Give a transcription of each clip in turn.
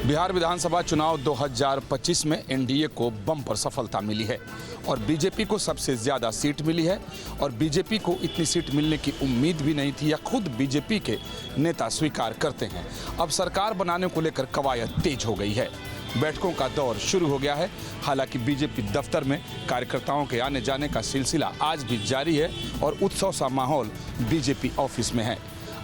बिहार विधानसभा चुनाव 2025 में एनडीए को बम्पर सफलता मिली है और बीजेपी को सबसे ज़्यादा सीट मिली है और बीजेपी को इतनी सीट मिलने की उम्मीद भी नहीं थी या खुद बीजेपी के नेता स्वीकार करते हैं। अब सरकार बनाने को लेकर कवायद तेज हो गई है, बैठकों का दौर शुरू हो गया है। हालांकि बीजेपी दफ्तर में कार्यकर्ताओं के आने जाने का सिलसिला आज भी जारी है और उत्सव सा माहौल बीजेपी ऑफिस में है।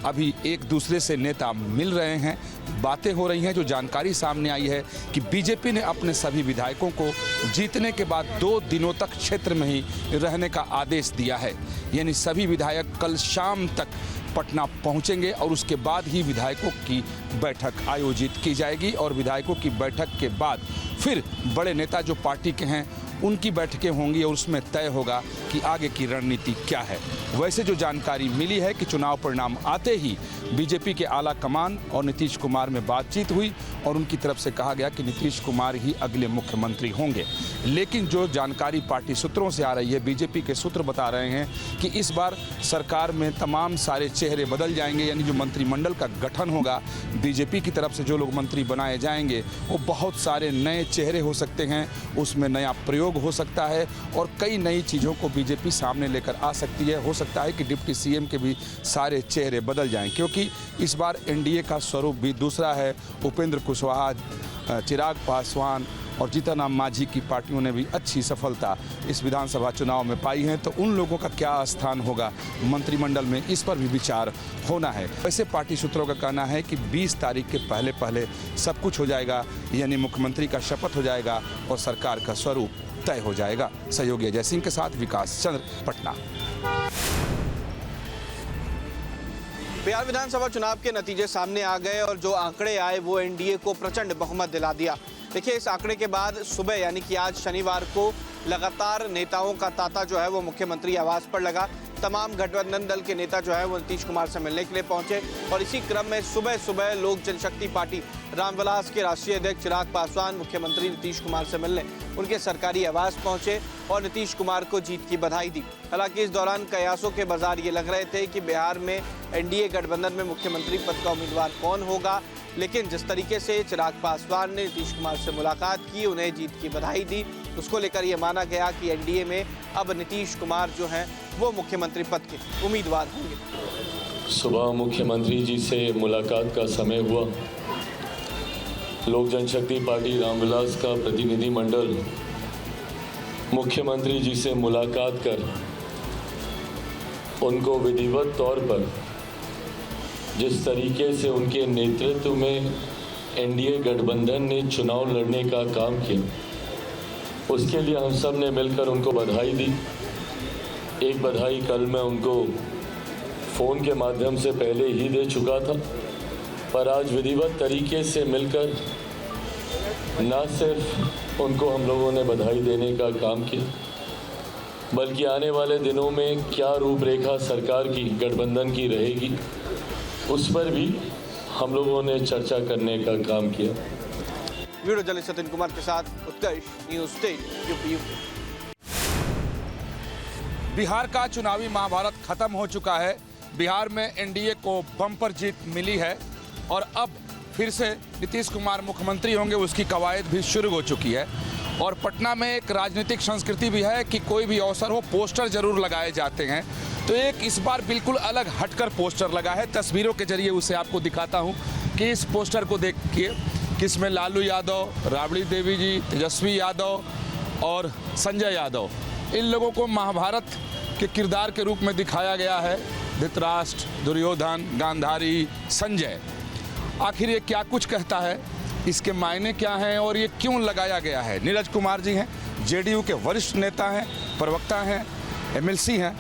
अभी एक दूसरे से नेता मिल रहे हैं, बातें हो रही हैं। जो जानकारी सामने आई है कि बीजेपी ने अपने सभी विधायकों को जीतने के बाद 2 दिनों तक क्षेत्र में ही रहने का आदेश दिया है, यानी सभी विधायक कल शाम तक पटना पहुंचेंगे और उसके बाद ही विधायकों की बैठक आयोजित की जाएगी और विधायकों की बैठक के बाद फिर बड़े नेता जो पार्टी के हैं उनकी बैठकें होंगी और उसमें तय होगा कि आगे की रणनीति क्या है। वैसे जो जानकारी मिली है कि चुनाव परिणाम आते ही बीजेपी के आला कमान और नीतीश कुमार में बातचीत हुई और उनकी तरफ से कहा गया कि नीतीश कुमार ही अगले मुख्यमंत्री होंगे। लेकिन जो जानकारी पार्टी सूत्रों से आ रही है, बीजेपी के सूत्र बता रहे हैं कि इस बार सरकार में तमाम सारे चेहरे बदल जाएंगे, यानी जो मंत्रिमंडल का गठन होगा बीजेपी की तरफ से जो लोग मंत्री बनाए जाएंगे वो बहुत सारे नए चेहरे हो सकते हैं, उसमें नया प्रयोग हो सकता है और कई नई चीज़ों को बीजेपी सामने लेकर आ सकती है। हो सकता है कि डिप्टी सीएम के भी सारे चेहरे बदल जाएं, क्योंकि इस बार एनडीए का स्वरूप भी दूसरा है। उपेंद्र कुशवाहा, चिराग पासवान और जीतन राम मांझी की पार्टियों ने भी अच्छी सफलता इस विधानसभा चुनाव में पाई है, तो उन लोगों का क्या स्थान होगा मंत्रिमंडल में, इस पर भी विचार होना है। वैसे पार्टी सूत्रों का कहना है कि 20 तारीख के पहले सब कुछ हो जाएगा, यानी मुख्यमंत्री का शपथ हो जाएगा और सरकार का स्वरूप तय हो जाएगा। सहयोगी अजय सिंह के साथ विकास चंद्र, पटना। बिहार विधानसभा चुनाव के नतीजे सामने आ गए और जो आंकड़े आए वो एनडीए को प्रचंड बहुमत दिला दिया। देखिए, इस आंकड़े के बाद सुबह यानी कि आज शनिवार को लगातार नेताओं का तांता जो है वो मुख्यमंत्री आवास पर लगा। तमाम गठबंधन दल के नेता जो है वो नीतीश कुमार से मिलने के लिए पहुंचे और इसी क्रम में सुबह सुबह लोक जनशक्ति पार्टी रामविलास के राष्ट्रीय अध्यक्ष चिराग पासवान मुख्यमंत्री नीतीश कुमार से मिलने उनके सरकारी आवास पहुंचे और नीतीश कुमार को जीत की बधाई दी। हालांकि इस दौरान कयासों के बाजार ये लग रहे थे कि बिहार में एनडीए गठबंधन में मुख्यमंत्री पद का उम्मीदवार कौन होगा, लेकिन जिस तरीके से चिराग पासवान ने नीतीश कुमार से मुलाकात की, उन्हें जीत की बधाई दी, उसको लेकर ये माना गया कि एनडीए में अब नीतीश कुमार जो हैं वो मुख्यमंत्री पद के उम्मीदवार होंगे। सुबह मुख्यमंत्री जी से मुलाकात का समय हुआ। लोक जनशक्ति पार्टी रामविलास का प्रतिनिधि मंडल मुख्यमंत्री जी से मुलाकात कर उनको विधिवत तौर पर जिस तरीके से उनके नेतृत्व में एनडीए गठबंधन ने चुनाव लड़ने का काम किया, उसके लिए हम सब ने मिलकर उनको बधाई दी। एक बधाई कल मैं उनको फ़ोन के माध्यम से पहले ही दे चुका था, पर आज विधिवत तरीके से मिलकर न सिर्फ उनको हम लोगों ने बधाई देने का काम किया, बल्कि आने वाले दिनों में क्या रूपरेखा सरकार की गठबंधन की रहेगी उस पर भी हम लोगों ने चर्चा करने का काम किया। वीडियो जर्नलिस्ट सतिन कुमार के साथ उत्कर्ष, न्यूज़ 10 यूपी। बिहार का चुनावी महाभारत खत्म हो चुका है। बिहार में एनडीए को बम्पर जीत मिली है और अब फिर से नीतीश कुमार मुख्यमंत्री होंगे, उसकी कवायद भी शुरू हो चुकी है। और पटना में एक राजनीतिक संस्कृति भी है कि कोई भी अवसर हो पोस्टर जरूर लगाए जाते हैं, तो एक इस बार बिल्कुल अलग हटकर पोस्टर लगा है। तस्वीरों के जरिए उसे आपको दिखाता हूं कि इस पोस्टर को देखिए, किसमें लालू यादव, राबड़ी देवी जी, तेजस्वी यादव और संजय यादव, इन लोगों को महाभारत के किरदार के रूप में दिखाया गया है। धृतराष्ट्र, दुर्योधन, गांधारी, संजय। आखिर ये क्या कुछ कहता है, इसके मायने क्या हैं और ये क्यों लगाया गया है? नीरज कुमार जी हैं, जेडीयू के वरिष्ठ नेता हैं, प्रवक्ता हैं, एमएलसी हैं,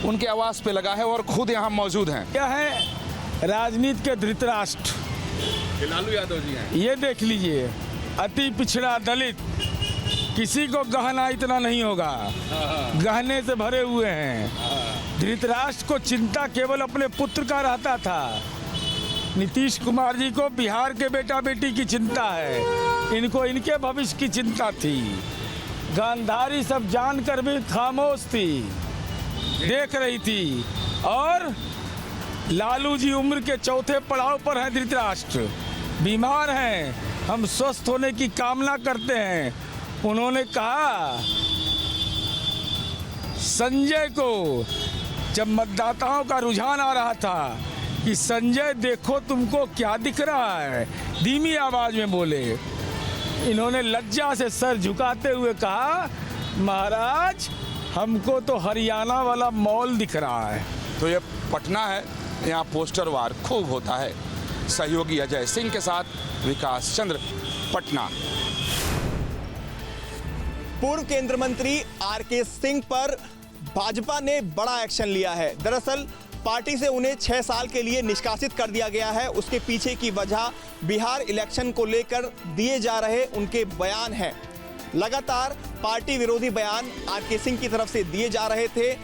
उनके आवास पे लगा है और खुद यहाँ मौजूद हैं। क्या है राजनीति के धृतराष्ट्र लालू यादव जी हैं। ये देख लीजिए, अति पिछड़ा दलित, किसी को गहना इतना नहीं होगा, गहने से भरे हुए हैं। धृतराष्ट्र को चिंता केवल अपने पुत्र का रहता था। नीतीश कुमार जी को बिहार के बेटा बेटी की चिंता है, इनको इनके भविष्य की चिंता थी। गांधारी सब जानकर भी खामोश थी, देख रही थी। और लालू जी उम्र के चौथे पड़ाव पर हैं धृतराष्ट्र, बीमार हैं, हम स्वस्थ होने की कामना करते हैं। उन्होंने कहा संजय को, जब मतदाताओं का रुझान आ रहा था कि संजय देखो तुमको क्या दिख रहा है, धीमी आवाज में बोले। इन्होंने लज्जा से सर झुकाते हुए कहा महाराज हमको तो हरियाणा वाला मॉल दिख रहा है। तो ये पटना है, यहाँ पोस्टर वार खूब होता है। सहयोगी अजय सिंह के साथ विकास चंद्र, पटना। पूर्व केंद्रीय मंत्री आरके सिंह पर भाजपा ने बड़ा एक्शन लिया है। दरअसल पार्टी से उन्हें 6 साल के लिए निष्कासित कर दिया गया है। उसके पीछे की वजह बिहार इलेक्शन को लेकर दिए जा रहे उनके बयान हैं। लगातार पार्टी विरोधी बयान आरके सिंह की तरफ से दिए जा रहे थे।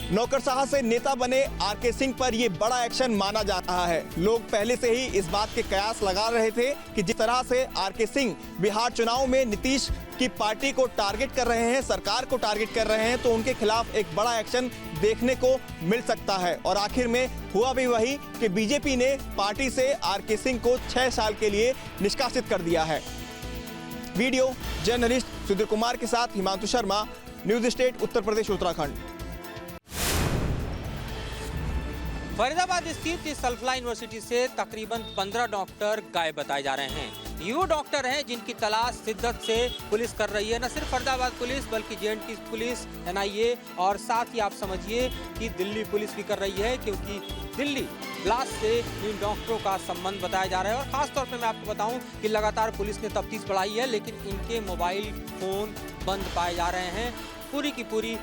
नौकरशाह से नेता बने आरके सिंह पर यह बड़ा एक्शन माना जा रहा है। लोग पहले से ही इस बात के कयास लगा रहे थे कि जिस तरह से आरके सिंह बिहार चुनाव में नीतीश की पार्टी को टारगेट कर रहे हैं, सरकार को टारगेट कर रहे हैं, तो उनके खिलाफ एक बड़ा एक्शन देखने को मिल सकता है। और आखिर में हुआ भी वही कि बीजेपी ने पार्टी से आरके सिंह को 6 साल के लिए निष्कासित कर दिया है। वीडियो जर्नलिस्ट सुधीर कुमार के साथ हिमांशु शर्मा, न्यूज स्टेट, उत्तर प्रदेश, उत्तराखंड। फरीदाबाद स्थित इस सल्फला यूनिवर्सिटी से तकरीबन 15 डॉक्टर गायब बताए जा रहे हैं। ये वो डॉक्टर हैं जिनकी तलाश शिद्दत से पुलिस कर रही है। न सिर्फ फरीदाबाद पुलिस बल्कि जेएनटी पुलिस, एनआईए और साथ ही आप समझिए कि दिल्ली पुलिस भी कर रही है, क्योंकि दिल्ली ब्लास्ट से इन डॉक्टरों का संबंध बताया जा रहा है। और खास तौर पे मैं आपको बताऊं कि लगातार पुलिस ने तफ्तीश बढ़ाई है, लेकिन इनके मोबाइल फोन बंद पाए जा रहे हैं। पूरी की पूरी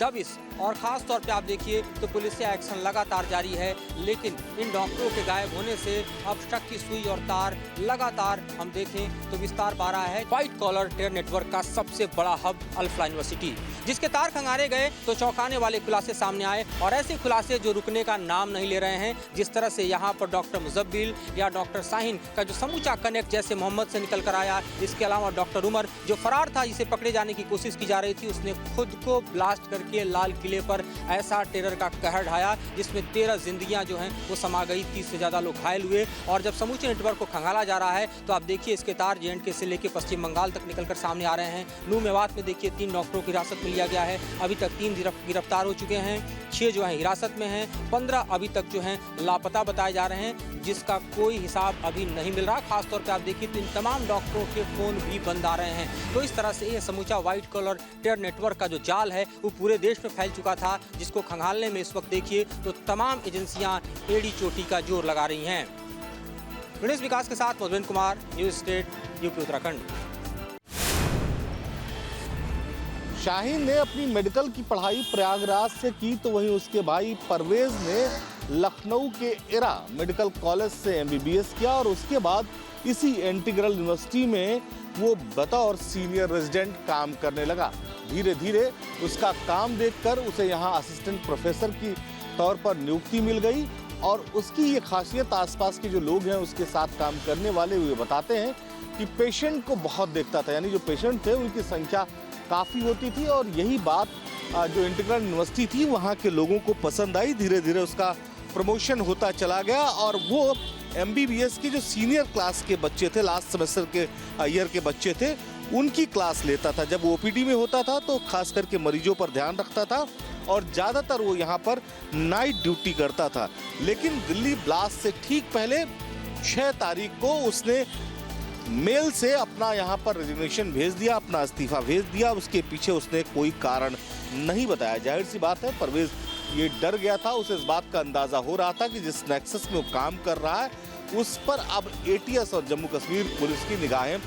दबिश और ख़ास तौर पे आप देखिए तो पुलिस से एक्शन लगातार जारी है। लेकिन इन डॉक्टरों के गायब होने से अब शक की सुई और तार लगातार हम देखें तो विस्तार पा रहा है। व्हाइट कॉलर टेरर नेटवर्क का सबसे बड़ा हब अल्फला यूनिवर्सिटी, जिसके तार खंगारे गए तो चौंकाने वाले खुलासे सामने आए, और ऐसे खुलासे जो रुकने का नाम नहीं ले रहे हैं। जिस तरह से यहाँ पर डॉक्टर मुजब्बिल या डॉक्टर शाहीन का जो समूचा कनेक्ट जैसे मोहम्मद से निकल कर आया, इसके अलावा डॉक्टर उमर जो फरार था, जिसे पकड़े जाने की कोशिश की जा रही थी, उसने खुद को ब्लास्ट करके लाल किले पर ऐसा टेरर का कहर ढाया जिसमें 13 जिंदगियां जो हैं वो समा गई, 30 से ज्यादा लोग घायल हुए। और जब समूचे नेटवर्क को खंगाला जा रहा है तो आप देखिए इसके तार जेएनके से लेकर पश्चिम बंगाल तक निकलकर सामने आ रहे हैं। नू मेवात में देखिए 3 डॉक्टरों की हिरासत में लिया गया है। अभी तक 3 गिरफ्तार हो चुके हैं, 6 जो है हिरासत में हैं, 15 अभी तक जो हैं लापता बताए जा रहे हैं, जिसका कोई हिसाब अभी नहीं मिल रहा। खासतौर पर आप देखिए तो इन तमाम डॉक्टरों के फोन भी बंद आ रहे हैं। तो इस तरह से ये समूचा व्हाइट कॉलर टेरर नेटवर्क का जो जाल है वो पूरे देश में फैल चुका था, जिसको खंगालने में इस वक्त देखिए तो तमाम एजेंसियां एड़ी चोटी का जोर लगा रही हैं। गणेश विकास के साथ Madhuban Kumar, news state, UP, Uttarakhand. Shaheen ने अपनी मेडिकल की पढ़ाई प्रयागराज से की, तो वहीं उसके भाई परवेज ने लखनऊ के इरा मेडिकल कॉलेज से एमबीबीएस किया और उसके बाद इसी इंटीग्रल यूनिवर्सिटी में वो बतौर सीनियर रेजिडेंट काम करने लगा। धीरे धीरे उसका काम देखकर उसे यहाँ असिस्टेंट प्रोफेसर की तौर पर नियुक्ति मिल गई और उसकी ये खासियत आसपास के जो लोग हैं उसके साथ काम करने वाले हुए बताते हैं कि पेशेंट को बहुत देखता था, यानी जो पेशेंट थे उनकी संख्या काफ़ी होती थी और यही बात जो इंटीग्रल यूनिवर्सिटी थी वहाँ के लोगों को पसंद आई। धीरे धीरे उसका प्रमोशन होता चला गया और वो एमबीबीएस के जो सीनियर क्लास के बच्चे थे, लास्ट सेमेस्टर के ईयर के बच्चे थे, उनकी क्लास लेता था। जब वो ओपीडी में होता था तो खास करके मरीजों पर ध्यान रखता था और ज़्यादातर वो यहाँ पर नाइट ड्यूटी करता था। लेकिन दिल्ली ब्लास्ट से ठीक पहले 6 तारीख को उसने मेल से अपना यहाँ पर रेजिग्नेशन भेज दिया, अपना इस्तीफा भेज दिया। उसके पीछे उसने कोई कारण नहीं बताया। जाहिर सी बात है परवेज ये डर गया था, उसे इस बात का अंदाजा हो रहा था कि जिस नेक्सस में वो काम कर रहा है उस पर अब एटीएस और जम्मू कश्मीर पुलिस की निगाहें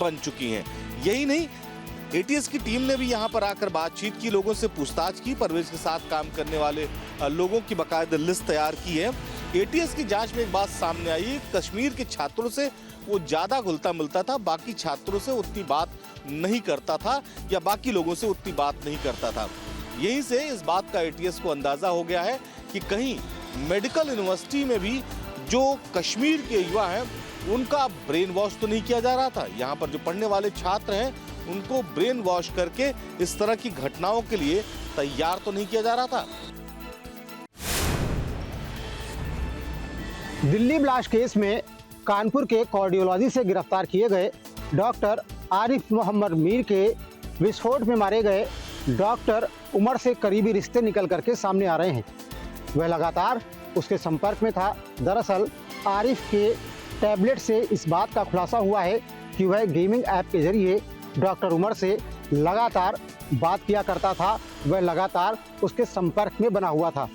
बन चुकी हैं। यही नहीं, एटीएस की टीम ने भी यहाँ पर आकर बातचीत की, लोगों से पूछताछ की, परवेज के साथ काम करने वाले लोगों की बाकायदा लिस्ट तैयार की है। एटीएस की जांच में एक बात सामने आई, कश्मीर के छात्रों से वो ज़्यादा घुलता मिलता था, बाकी छात्रों से उतनी बात नहीं करता था या बाकी लोगों से उतनी बात नहीं करता था। यहीं से इस बात का एटीएस को अंदाज़ा हो गया है कि कहीं मेडिकल यूनिवर्सिटी में भी जो कश्मीर के युवा हैं उनका ब्रेन वॉश तो नहीं किया जा रहा था। यहाँ पर जो पढ़ने वाले छात्र हैं उनको ब्रेन वॉश करके इस तरह की घटनाओं के लिए तैयार तो नहीं किया जा रहा था। दिल्ली ब्लास्ट केस में कानपुर के कार्डियोलॉजी से गिरफ्तार किए गए डॉक्टर आरिफ मोहम्मद मीर के विस्फोट में मारे गए डॉक्टर उमर से करीबी रिश्ते निकल करके सामने आ रहे हैं। वह लगातार उसके संपर्क में था। दरअसल आरिफ के टैबलेट से इस बात का खुलासा हुआ है कि वह गेमिंग ऐप के जरिए डॉक्टर उमर से लगातार बात किया करता था, वह लगातार उसके संपर्क में बना हुआ था।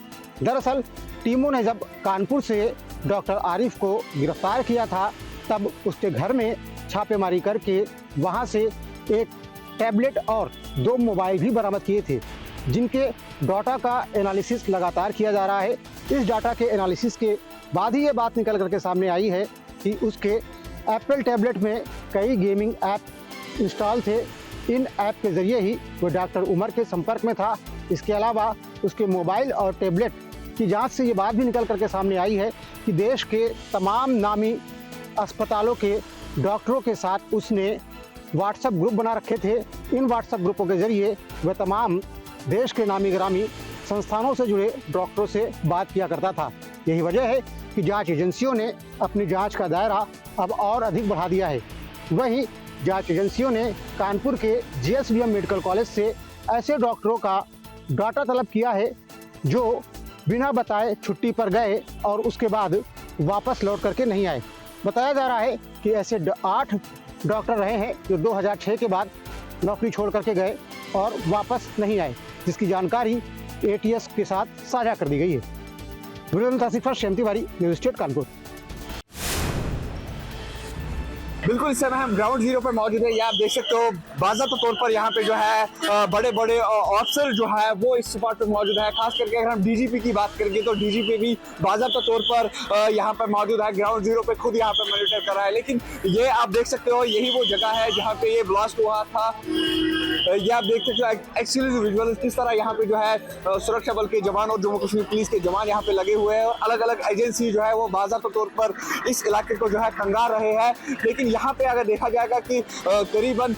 दरअसल टीमों ने जब कानपुर से डॉक्टर आरिफ को गिरफ्तार किया था तब उसके घर में छापेमारी करके वहां से एक टैबलेट और 2 मोबाइल भी बरामद किए थे, जिनके डाटा का एनालिसिस लगातार किया जा रहा है। इस डाटा के एनालिसिस के बाद ही ये बात निकल करके सामने आई है कि उसके एप्पल टैबलेट में कई गेमिंग ऐप इंस्टॉल थे। इन ऐप के ज़रिए ही वो डॉक्टर उमर के संपर्क में था। इसके अलावा उसके मोबाइल और टैबलेट की जांच से ये बात भी निकल करके सामने आई है कि देश के तमाम नामी अस्पतालों के डॉक्टरों के साथ उसने व्हाट्सएप ग्रुप बना रखे थे। इन व्हाट्सएप ग्रुपों के ज़रिए वह तमाम देश के नामी गिरामी संस्थानों से जुड़े डॉक्टरों से बात किया करता था। यही वजह है कि जांच एजेंसियों ने अपनी जांच का दायरा अब और अधिक बढ़ा दिया है। वहीं जांच एजेंसियों ने कानपुर के JSVM मेडिकल कॉलेज से ऐसे डॉक्टरों का डाटा तलब किया है जो बिना बताए छुट्टी पर गए और उसके बाद वापस लौट करके नहीं आए। बताया जा रहा है कि ऐसे 8 डॉक्टर रहे हैं जो 2006 के बाद नौकरी छोड़ करके गए और वापस नहीं आए, जिसकी जानकारी ATS के साथ साझा कर दी गई है। वीडियो में तासिफ श्याम तिवारी, न्यूज़ स्टेट कानपुर। बिल्कुल इस समय हम ग्राउंड जीरो पर मौजूद है। ये आप देख सकते हो बाज़ाब्ता तौर पर यहाँ पे जो है बड़े बड़े अफसर जो है वो इस स्पॉट पर मौजूद है। खास करके अगर हम DGP की बात करेंगे तो DGP भी बाज़ाब्ता तौर पर यहाँ पर मौजूद है। ग्राउंड जीरो पे खुद यहाँ पे मॉनिटर कर रहा है। लेकिन ये आप देख सकते हो यही वो जगह है जहाँ पे ये ब्लास्ट हुआ था। ये आप देख सकते हो एक्चुअली विजुअल किस तरह यहाँ पे जो है सुरक्षा बल के जवान और जम्मू कश्मीर पुलिस के जवान यहाँ पे लगे हुए हैं और अलग अलग एजेंसी जो है वो बाज़ाब्ता तौर पर इस इलाके को जो है खंगार रहे हैं। लेकिन यहाँ पे अगर देखा जाएगा कि करीबन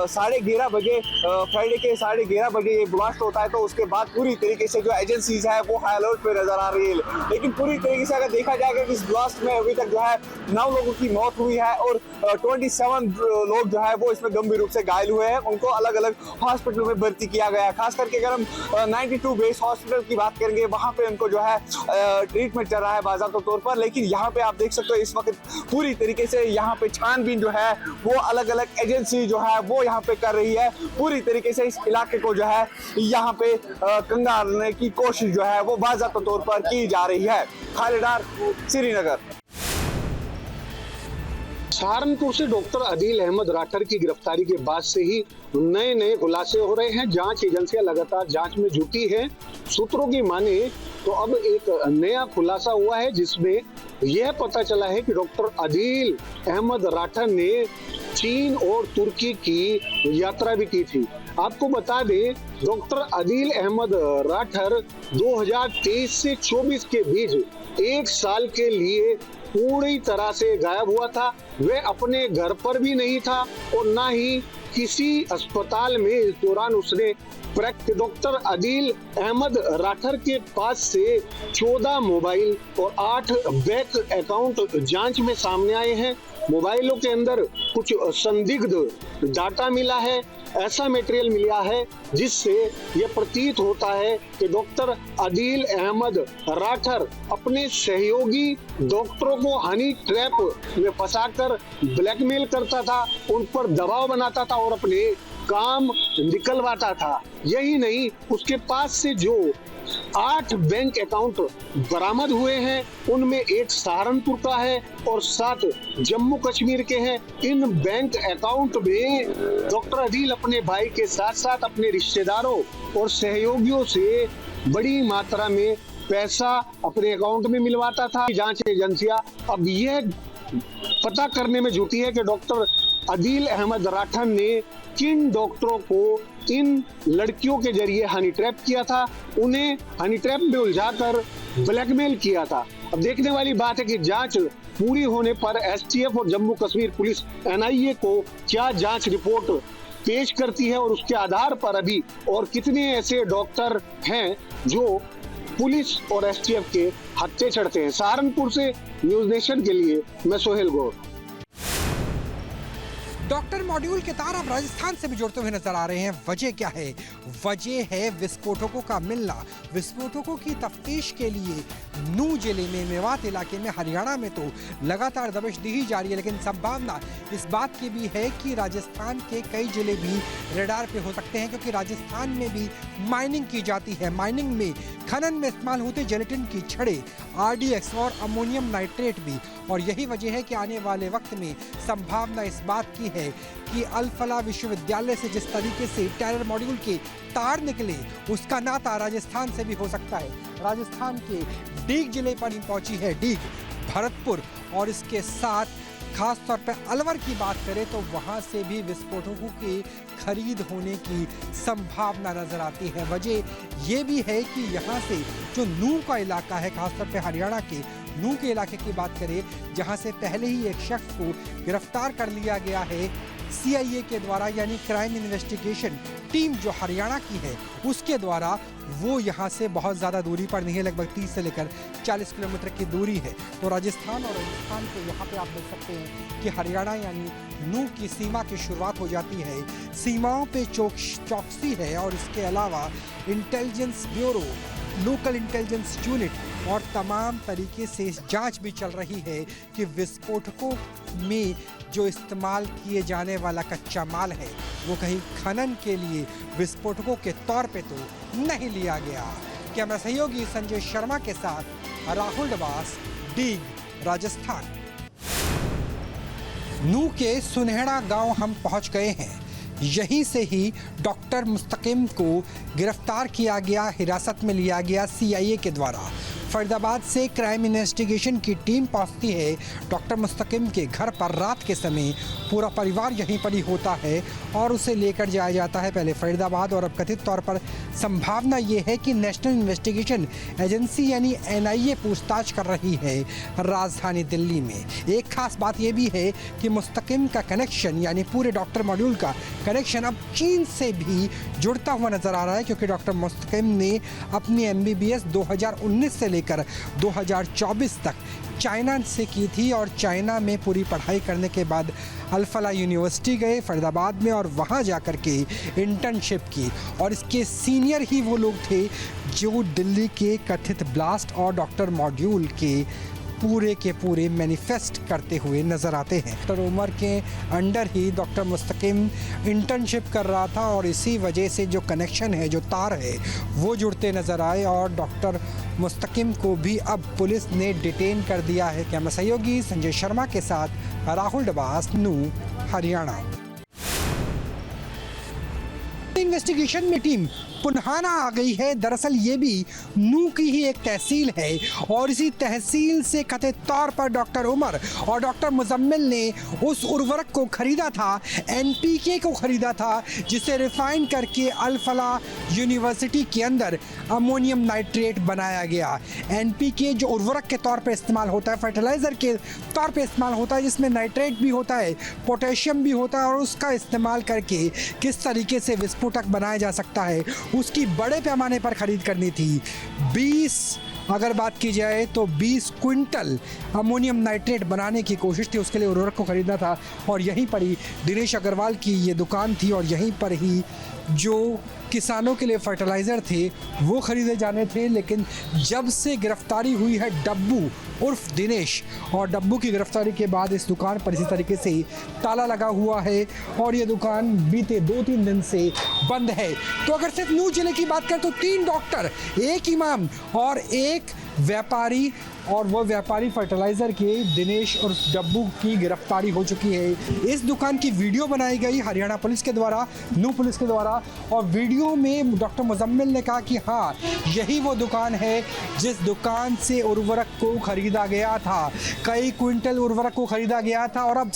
11:30 बजे फ्राइडे के 11:30 बजे ये ब्लास्ट होता है तो उसके बाद पूरी तरीके से जो एजेंसीज है वो हाई अलर्ट पे नजर आ रही है। लेकिन पूरी तरीके से अगर देखा जाएगा कि इस ब्लास्ट में अभी तक जो है 9 लोगों की मौत हुई है और 27 लोग जो है वो इसमें गंभीर रूप से घायल हुए हैं। उनको अलग अलग हॉस्पिटलों में भर्ती किया गया है। खास करके अगर हम 92 बेस हॉस्पिटल की बात करेंगे वहां पे उनको जो है ट्रीटमेंट चल रहा है बाज़ाब्ता तौर पर। लेकिन यहाँ पे आप देख सकते हो इस वक्त पूरी तरीके से यहाँ पे छानबीन जो है वो अलग अलग एजेंसी जो है वो यहाँ पे कर रही है। पूरी तरीके से इस इलाके को जो है यहाँ पे कंगालने की कोशिश जो है वो बाज़ाब्ता तौर पर की जा रही है। खालिद डार, श्रीनगर। सहारनपुर से डॉक्टर अदील अहमद राठर की गिरफ्तारी के बाद से ही नए खुलासे हो रहे हैं। जांच एजेंसियां लगातार जांच में जुटी हैं। सूत्रों की माने तो अब एक नया खुलासा हुआ है जिसमें यह पता चला है कि डॉक्टर अदील अहमद राठर ने चीन और तुर्की की यात्रा भी की थी। आपको बता दें डॉक्टर अदील अहमद राठर 2023 से 24 के बीच 1 साल के लिए पूरी तरह से गायब हुआ था। वह अपने घर पर भी नहीं था और ना ही किसी अस्पताल में इस दौरान उसने डॉक्टर अदील अहमद राठर के पास से 14 मोबाइल और 8 बैंक अकाउंट जांच में सामने आए हैं। मोबाइलों के अंदर कुछ संदिग्ध डाटा मिला है, ऐसा मटेरियल मिला है जिससे यह प्रतीत होता है कि डॉक्टर अदील अहमद राठर अपने सहयोगी डॉक्टरों को हनी ट्रैप में फंसाकर ब्लैकमेल करता था, उन पर दबाव बनाता था और अपने काम निकलवाता था। यही नहीं, उसके पास से जो 8 बैंक अकाउंट बरामद हुए हैं उनमें एक सहारनपुर का है और 7 जम्मू कश्मीर के हैं। इन बैंक अकाउंट में डॉक्टर अदील अपने भाई के साथ साथ अपने रिश्तेदारों और सहयोगियों से बड़ी मात्रा में पैसा अपने अकाउंट में मिलवाता था। जांच एजेंसियां अब यह पता करने में जुटी है कि डॉक्टर अदील अहमद राठर ने किन डॉक्टरों को इन लड़कियों के जरिए हनी ट्रैप किया था, उन्हें हनी ट्रैप में उलझाकर ब्लैकमेल किया था। अब देखने वाली बात है कि जांच पूरी होने पर STF और जम्मू कश्मीर पुलिस NIA को क्या जांच रिपोर्ट पेश करती है और उसके आधार पर अभी और कितने ऐसे डॉक्टर हैं जो पुलिस और एसटीएफ के हत्थे चढ़ते हैं। सहारनपुर से न्यूज नेशन के लिए मैं सोहेल गौर। डॉक्टर मॉड्यूल के तार अब राजस्थान से भी जुड़ते हुए नजर आ रहे हैं। वजह क्या है? वजह है विस्फोटकों का मिलना। विस्फोटकों की तफ्तीश के लिए नूह जिले में, मेवात इलाके में, हरियाणा में तो लगातार दबिश दी ही जा रही है, लेकिन संभावना इस बात की भी है कि राजस्थान के कई जिले भी रडार पे हो सकते हैं, क्योंकि राजस्थान में भी माइनिंग की जाती है। माइनिंग में, खनन में इस्तेमाल होते जेलेटिन की छड़ें, RDX और अमोनियम नाइट्रेट भी। और यही वजह है कि आने वाले वक्त में संभावना इस बात की है कि अल-फलाह विश्वविद्यालय से जिस तरीके से टेरर मॉड्यूल के तार निकले, उसका नाता राजस्थान से भी हो सकता है। राजस्थान के डीग जिले पर ही पहुंची है डीग, भरतपुर, और इसके साथ खास तौर पर अलवर की बात करें तो वहां से भी विस्फोटकों की खरीद होने की संभावना नजर आती है। वजह यह भी है कि यहाँ से जो नूह का इलाका है, खासतौर पे हरियाणा के नूह के इलाके की बात करें, जहाँ से पहले ही एक शख्स को गिरफ्तार कर लिया गया है CIA के द्वारा, यानी क्राइम इन्वेस्टिगेशन टीम जो हरियाणा की है उसके द्वारा। वो यहाँ से बहुत ज़्यादा दूरी पर नहीं है, लगभग 30 से लेकर 40 किलोमीटर की दूरी है। तो राजस्थान और राजस्थान के यहाँ पे आप देख सकते हैं कि हरियाणा यानी नूह की सीमा की शुरुआत हो जाती है। सीमाओं पे चौकसी है, और इसके अलावा intelligence bureau, local intelligence unit और तमाम तरीके से जांच भी चल रही है कि विस्फोटकों में जो इस्तेमाल किए जाने वाला कच्चा माल है वो कहीं खनन के लिए विस्फोटकों के तौर पे तो नहीं लिया गया। कैमरा सहयोगी संजय शर्मा के साथ राहुल डबास, डीग, राजस्थान। नूह के सुनहेड़ा गांव हम पहुंच गए हैं। यहीं से ही डॉक्टर मुस्तकिम को गिरफ्तार किया गया, हिरासत में लिया गया CIA के द्वारा। फरीदाबाद से क्राइम इन्वेस्टिगेशन की टीम पहुंचती है डॉक्टर मुस्तकिम के घर पर रात के समय। पूरा परिवार यहीं पर ही होता है और उसे लेकर जाया जाता है पहले फरीदाबाद, और अब कथित तौर पर संभावना ये है कि नेशनल इन्वेस्टिगेशन एजेंसी यानी NIA पूछताछ कर रही है राजधानी दिल्ली में। एक खास बात ये भी है कि मुस्तकिम का कनेक्शन, यानी पूरे डॉक्टर मॉड्यूल का कनेक्शन अब चीन से भी जुड़ता हुआ नजर आ रहा है, क्योंकि डॉक्टर मुस्तकिम ने अपनी MBBS 2019 से लेकर 2024 तक चाइना से की थी, और चाइना में पूरी पढ़ाई करने के बाद अल-फलाह यूनिवर्सिटी गए फरीदाबाद में, और वहाँ जाकर के इंटर्नशिप की। और इसके सीनियर ही वो लोग थे जो दिल्ली के कथित ब्लास्ट और डॉक्टर मॉड्यूल के पूरे मैनिफेस्ट करते हुए नज़र आते हैं। डॉक्टर उमर के अंडर ही डॉक्टर मुस्तकिम इंटर्नशिप कर रहा था, और इसी वजह से जो कनेक्शन है, जो तार है, वो जुड़ते नज़र आए, और डॉक्टर मुस्तकिम को भी अब पुलिस ने डिटेन कर दिया है। कैमरा सहयोगी संजय शर्मा के साथ राहुल डबास, नूह, हरियाणा। इन्वेस्टिगेशन में टीम पुन्हाना आ गई है। दरअसल ये भी नूह की ही एक तहसील है, और इसी तहसील से कथित तौर पर डॉक्टर उमर और डॉक्टर मुजम्मिल ने उस उर्वरक को खरीदा था, NPK को खरीदा था, जिसे रिफाइन करके अल-फलाह यूनिवर्सिटी के अंदर अमोनियम नाइट्रेट बनाया गया। NPK जो उर्वरक के तौर पर इस्तेमाल होता है, फर्टिलाइज़र के तौर पर इस्तेमाल होता है, जिसमें नाइट्रेट भी होता है, पोटेशियम भी होता है, और उसका इस्तेमाल करके किस तरीके से विस्फोटक बनाया जा सकता है, उसकी बड़े पैमाने पर खरीद करनी थी। 20 अगर बात की जाए तो 20 क्विंटल अमोनियम नाइट्रेट बनाने की कोशिश थी, उसके लिए उर्वरक को खरीदना था। और यहीं पर ही दिनेश अग्रवाल की ये दुकान थी, और यहीं पर ही जो किसानों के लिए फर्टिलाइज़र थे वो खरीदे जाने थे। लेकिन जब से गिरफ्तारी हुई है डब्बू उर्फ दिनेश, और डब्बू की गिरफ्तारी के बाद इस दुकान पर इसी तरीके से ताला लगा हुआ है, और ये दुकान बीते 2-3 दिन से बंद है। तो अगर सिर्फ नूह जिले की बात करें तो 3 डॉक्टर, एक इमाम और एक व्यापारी, और वो व्यापारी फर्टिलाइज़र के दिनेश और डब्बू की गिरफ्तारी हो चुकी है। इस दुकान की वीडियो बनाई गई हरियाणा पुलिस के द्वारा, नूह पुलिस के द्वारा, और वीडियो में डॉक्टर मुजम्मिल ने कहा कि हाँ, यही वो दुकान है जिस दुकान से उर्वरक को खरीदा गया था। कई क्विंटल उर्वरक को खरीदा गया था, और अब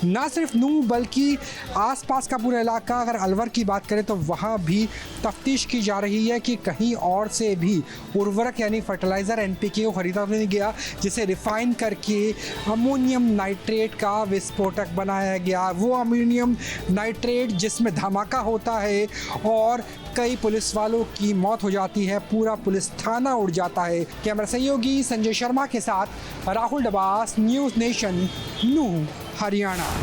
ना सिर्फ नूह बल्कि आसपास का पूरा इलाका, अगर अलवर की बात करें तो वहाँ भी तफ्तीश की जा रही है कि कहीं और से भी उर्वरक यानी फर्टिलाइज़र फर्टिलाइज़र NPK को खरीदा नहीं गया, जिसे रिफाइन करके अमोनियम नाइट्रेट का विस्फोटक बनाया गया। वो अमोनियम नाइट्रेट जिसमें धमाका होता है और कई पुलिस वालों की मौत हो जाती है, पूरा पुलिस थाना उड़ जाता है। कैमरा सहयोगी संजय शर्मा के साथ राहुल डबास, न्यूज़ नेशन, नूह, हरियाणा।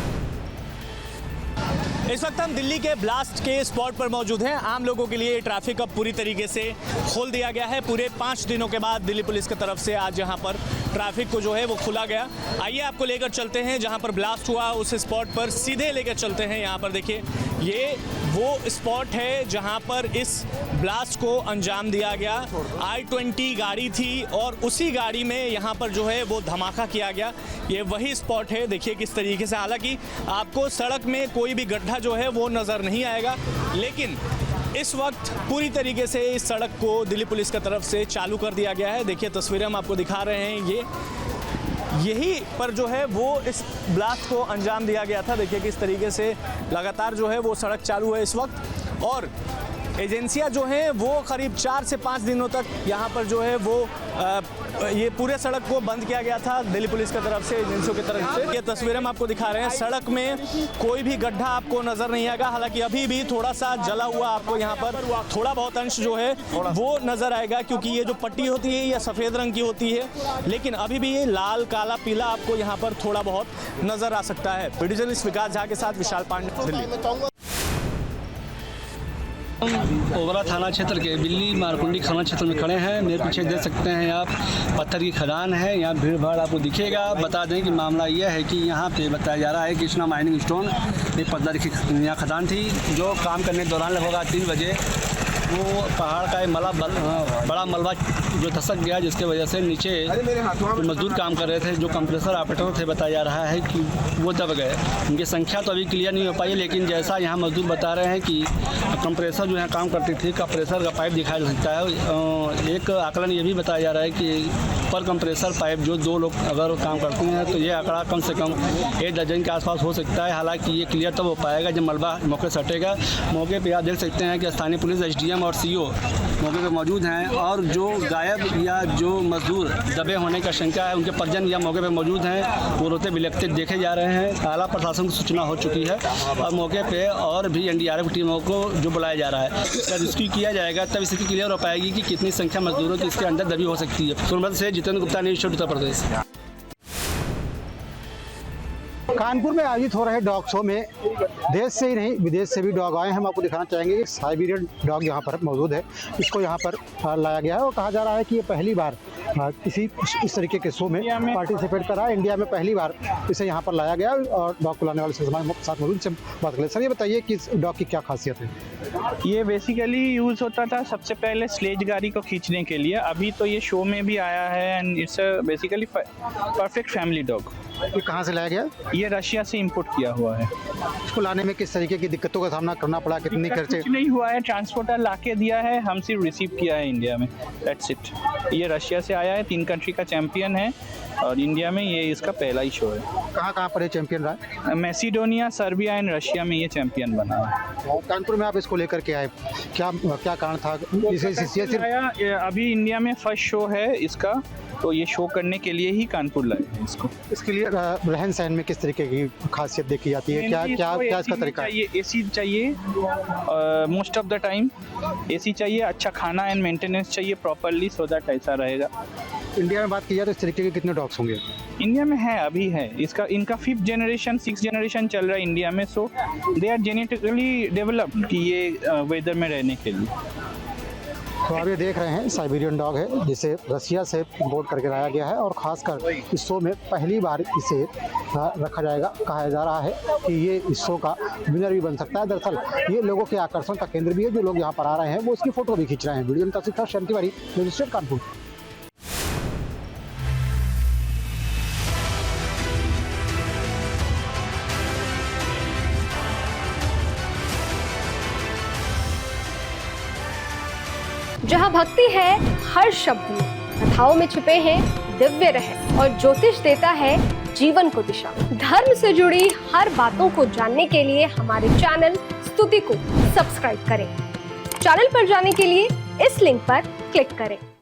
इस वक्त हम दिल्ली के ब्लास्ट के स्पॉट पर मौजूद हैं। आम लोगों के लिए ट्रैफिक अब पूरी तरीके से खोल दिया गया है। पूरे 5 दिनों के बाद दिल्ली पुलिस की तरफ से आज यहाँ पर ट्रैफिक को जो है वो खुला गया। आइए आपको लेकर चलते हैं जहाँ पर ब्लास्ट हुआ, उस स्पॉट पर सीधे लेकर चलते हैं। यहाँ पर देखिए, ये वो स्पॉट है जहाँ पर इस ब्लास्ट को अंजाम दिया गया। I-20 गाड़ी थी और उसी गाड़ी में यहाँ पर जो है वो धमाका किया गया। ये वही स्पॉट है, देखिए किस तरीके से। हालांकि आपको सड़क में कोई भी गड्ढा जो है वो नज़र नहीं आएगा, लेकिन इस वक्त पूरी तरीके से इस सड़क को दिल्ली पुलिस की तरफ से चालू कर दिया गया है। देखिए तस्वीरें हम आपको दिखा रहे हैं, यही पर जो है वो इस ब्लास्ट को अंजाम दिया गया था। देखिए किस तरीके से लगातार जो है वो सड़क चालू है इस वक्त, और एजेंसियां जो हैं वो करीब 4 से 5 दिनों तक यहाँ पर जो है वो ये पूरे सड़क को बंद किया गया था दिल्ली पुलिस की तरफ से, एजेंसियों की तरफ से। ये तस्वीरें हम आपको दिखा रहे हैं, सड़क में कोई भी गड्ढा आपको नज़र नहीं आएगा। हालांकि अभी भी थोड़ा सा जला हुआ आपको यहाँ पर थोड़ा बहुत अंश जो है वो नज़र आएगा, क्योंकि ये जो पट्टी होती है ये सफ़ेद रंग की होती है, लेकिन अभी भी ये लाल, काला, पीला आपको यहाँ पर थोड़ा बहुत नज़र आ सकता है। वीडियो जर्नलिस्ट विकास झा के साथ विशाल पांडे, दिल्ली। ओबरा थाना क्षेत्र के बिल्ली मारकुंडी थाना क्षेत्र में खड़े हैं। मेरे पीछे देख सकते हैं आप, पत्थर की खदान है। यहाँ भीड़ भाड़ आपको दिखेगा। बता दें कि मामला यह है कि यहाँ पे बताया जा रहा है कि कृष्णा माइनिंग स्टोन एक पत्थर की यहाँ खदान थी, जो काम करने के दौरान लगभग 3 बजे वो पहाड़ का बड़ा मलबा जो धसक गया, जिसके वजह से नीचे जो मजदूर काम कर रहे थे, जो कंप्रेसर ऑपरेटर थे, बताया जा रहा है कि वो दब गए। उनकी संख्या तो अभी क्लियर नहीं हो पाई, लेकिन जैसा यहाँ मजदूर बता रहे हैं कि कंप्रेसर जो यहाँ काम करती थी, कंप्रेसर का पाइप दिखाया जा सकता है। एक आकलन ये भी बताया जा रहा है कि पर कंप्रेसर पाइप जो 2 लोग अगर काम करते हैं तो ये आंकड़ा कम से कम 1 दर्जन के आसपास हो सकता है। हालांकि ये क्लियर तब हो पाएगा जब मलबा मौके से हटेगा। मौके पे आप देख सकते हैं कि स्थानीय पुलिस, SDM और CO मौके पे मौजूद हैं, और जो गायब या जो मजदूर दबे होने का शंका है, उनके परिजन या मौके पे मौजूद हैं, वो रोते बिलखते देखे जा रहे हैं। आला प्रशासन को सूचना हो चुकी है और मौके पे और भी NDRF टीमों को जो बुलाया जा रहा है। जब रेस्क्यू किया जाएगा तब स्थिति क्लियर हो पाएगी कि कितनी संख्या मजदूरों की इसके अंदर दबी हो सकती है। सोनभद्र से जितेंद्र गुप्ता, न्यूज़ उत्तर प्रदेश। कानपुर में आयोजित हो रहे डॉग शो में देश से ही नहीं विदेश से भी डॉग आए हैं। हम आपको दिखाना चाहेंगे कि साइबेरियन डॉग यहाँ पर मौजूद है, इसको यहाँ पर लाया गया है और कहा जा रहा है कि ये पहली बार किसी इस तरीके के शो में पार्टिसिपेट कर रहा है। इंडिया में पहली बार इसे यहाँ पर लाया गया और डॉग को लाने वाले से साथ मौजूद से बात करें। सर ये बताइए कि इस डॉग की क्या खासियत है? ये बेसिकली यूज़ होता था सबसे पहले स्लेज गाड़ी को खींचने के लिए, अभी तो ये शो में भी आया है and it's basically perfect family dog. ये कहाँ से लाया गया? ये रशिया से इंपोर्ट किया हुआ है। इसको लाने में किस तरीके की दिक्कतों का सामना करना पड़ा, कितनी खर्चे? कुछ नहीं हुआ है, ट्रांसपोर्टर लाके दिया है, हम सिर्फ रिसीव किया है इंडिया में, दैट्स इट। ये रशिया से आया है, 3 कंट्री का चैंपियन है और इंडिया में ये इसका पहला ही शो है। कहाँ पर ये चैंपियन रहा है? मैसिडोनिया, सर्बिया एंड रशिया में ये चैंपियन बना है। कानपुर में आप इसको लेकर के आए, क्या कारण था? अभी इंडिया में फर्स्ट शो है इसका, तो ये शो करने के लिए ही कानपुर लाए हैं इसको। इसके लिए रहन सहन में किस तरीके की खासियत देखी जाती है? क्या इसका तरीका है? AC चाहिए most of the time, AC चाहिए, अच्छा खाना एंड मेंटेनेंस चाहिए प्रॉपरली, सो दैट ऐसा रहेगा। इंडिया में बात की जाए तो इस तरीके के कितने डॉग्स होंगे? इंडिया में है, अभी है इनका 5th जनरेशन 6th जनरेशन चल रहा है इंडिया में, सो दे आर जेनेटिकली डेवलप्ड कि ये वेदर में रहने के लिए। तो आप ये देख रहे हैं साइबेरियन डॉग है, जिसे रशिया से इंपोर्ट करके लाया गया है और ख़ासकर इस शो में पहली बार इसे रखा जाएगा। कहा जा रहा है कि ये इस शो का विनर भी बन सकता है। दरअसल ये लोगों के आकर्षण का केंद्र भी है, जो लोग यहाँ पर आ रहे हैं वो इसकी फ़ोटो भी खींच रहे हैं। वीडियो में तस्वीर शम तिवारी, रजिस्टर्ड कानपुर। जहाँ भक्ति है हर शब्द में, कथाओं में छुपे हैं दिव्य रहस्य और ज्योतिष देता है जीवन को दिशा। धर्म से जुड़ी हर बातों को जानने के लिए हमारे चैनल स्तुति को सब्सक्राइब करें। चैनल पर जाने के लिए इस लिंक पर क्लिक करें।